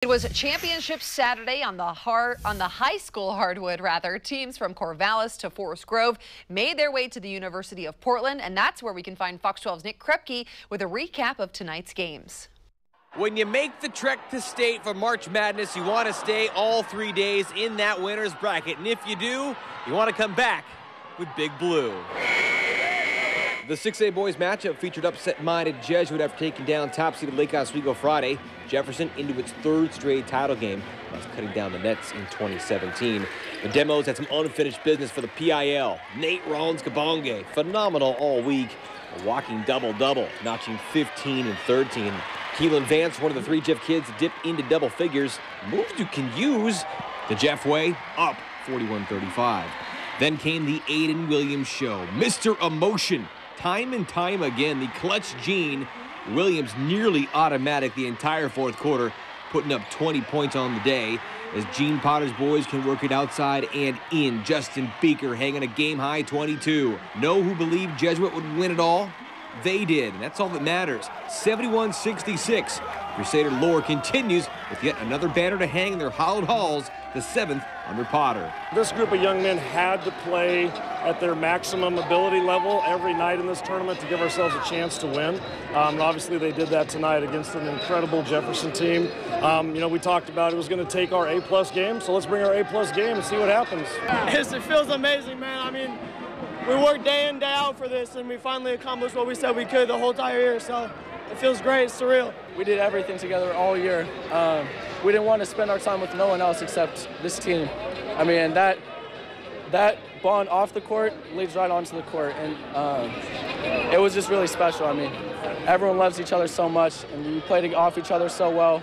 It was championship Saturday on the high school hardwood, rather. Teams from Corvallis to Forest Grove made their way to the University of Portland, and that's where we can find Fox 12's Nick KRUPKE with a recap of tonight's games. When you make the trek to state for March Madness, you want to stay all 3 days in that winner's bracket. And if you do, you want to come back with Big Blue. The 6A boys matchup featured upset-minded Jesuit after taking down top-seeded Lake Oswego Friday. Jefferson into its third straight title game, while cutting down the nets in 2017. The Demos had some unfinished business for the PIL. Nate Rollins-Kabonge, phenomenal all week. A walking double-double, notching 15 and 13. Keelan Vance, one of the three Jeff kids to dip into double figures. Moves you can use. The Jeff way, up 41-35. Then came the Aiden Williams show. Mr. Emotion. Time and time again, the clutch gene. Williams nearly automatic the entire fourth quarter, putting up 20 points on the day. As Gene Potter's boys can work it outside and in. Justin Beaker hanging a game-high 22. Know who believed Jesuit would win it all? They did, and that's all that matters. 71-66. Crusader lore continues with yet another banner to hang in their hallowed halls, the 7th under Potter. This group of young men had to play at their maximum ability level every night in this tournament to give ourselves a chance to win. And obviously they did that tonight against an incredible Jefferson team. You know, we talked about it was going to take our A+ game, so let's bring our A+ game and see what happens. It feels amazing, man. I mean, we worked day in, day out for this, and we finally accomplished what we said we could the whole entire year, so it feels great. It's surreal. We did everything together all year. We didn't want to spend our time with no one else except this team. I mean, that bond off the court leads right onto the court, and it was just really special. I mean, everyone loves each other so much, and we played off each other so well.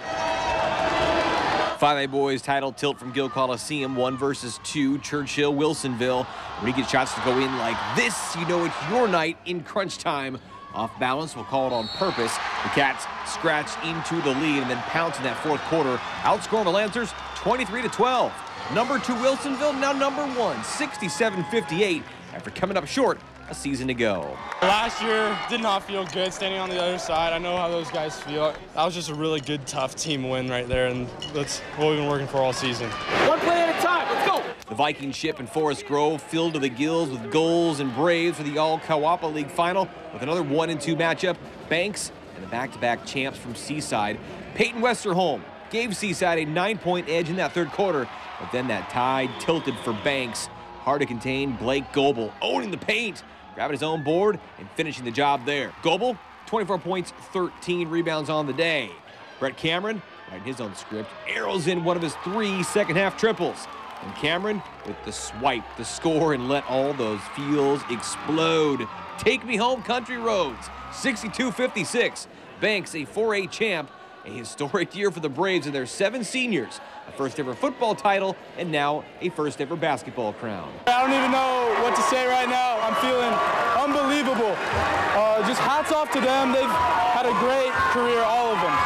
5A boys title tilt from Gill Coliseum, 1 versus 2, Churchill, Wilsonville. When you get shots to go in like this, you know it's your night in crunch time. Off balance, we'll call it on purpose. The Cats scratch into the lead and then pounce in that fourth quarter. Outscore the Lancers 23-12. Number 2 Wilsonville, now number 1, 67-58 after coming up short a season ago. Last year did not feel good standing on the other side. I know how those guys feel. That was just a really good, tough team win right there, and that's what we've been working for all season. One play at a time, let's go! The Viking ship in Forest Grove filled to the gills with goals and Braves for the All-Kawapa League final with another 1-2 matchup. Banks and the back-to-back champs from Seaside. Peyton Westerholm gave Seaside a 9-point edge in that third quarter, but then that tide tilted for Banks. Hard to contain Blake Goebel owning the paint, grabbing his own board and finishing the job there. Goebel, 24 points, 13 rebounds on the day. Brett Cameron, writing his own script, arrows in one of his 3 second-half triples. And Cameron with the swipe, the score, and let all those feels explode. Take me home, country roads, 62-56. Banks, a 4A champ, a historic year for the Braves and their 7 seniors. A first-ever football title, and now a first-ever basketball crown. I don't even know what to say right now. I'm feeling unbelievable. Just hats off to them. They've had a great career, all of them.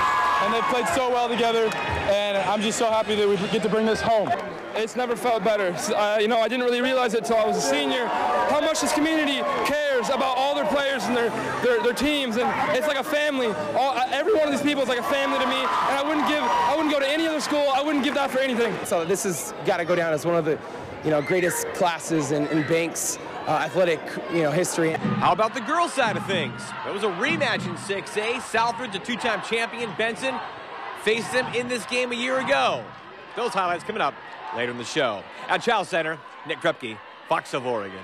And they've played so well together, and I'm just so happy that we get to bring this home. It's never felt better. You know, I didn't really realize it until I was a senior, how much this community cares about all their players and their teams, and it's like a family. Every one of these people is like a family to me, and I wouldn't go to any other school. I wouldn't give that for anything. So this has got to go down as one of the, greatest classes in Banks athletic, history. How about the girls' side of things? There was a rematch in 6A. Southridge, a 2-time champion, Benson, faced them in this game a year ago. Those highlights coming up later in the show. At Child Center, Nick KRUPKE, Fox of Oregon.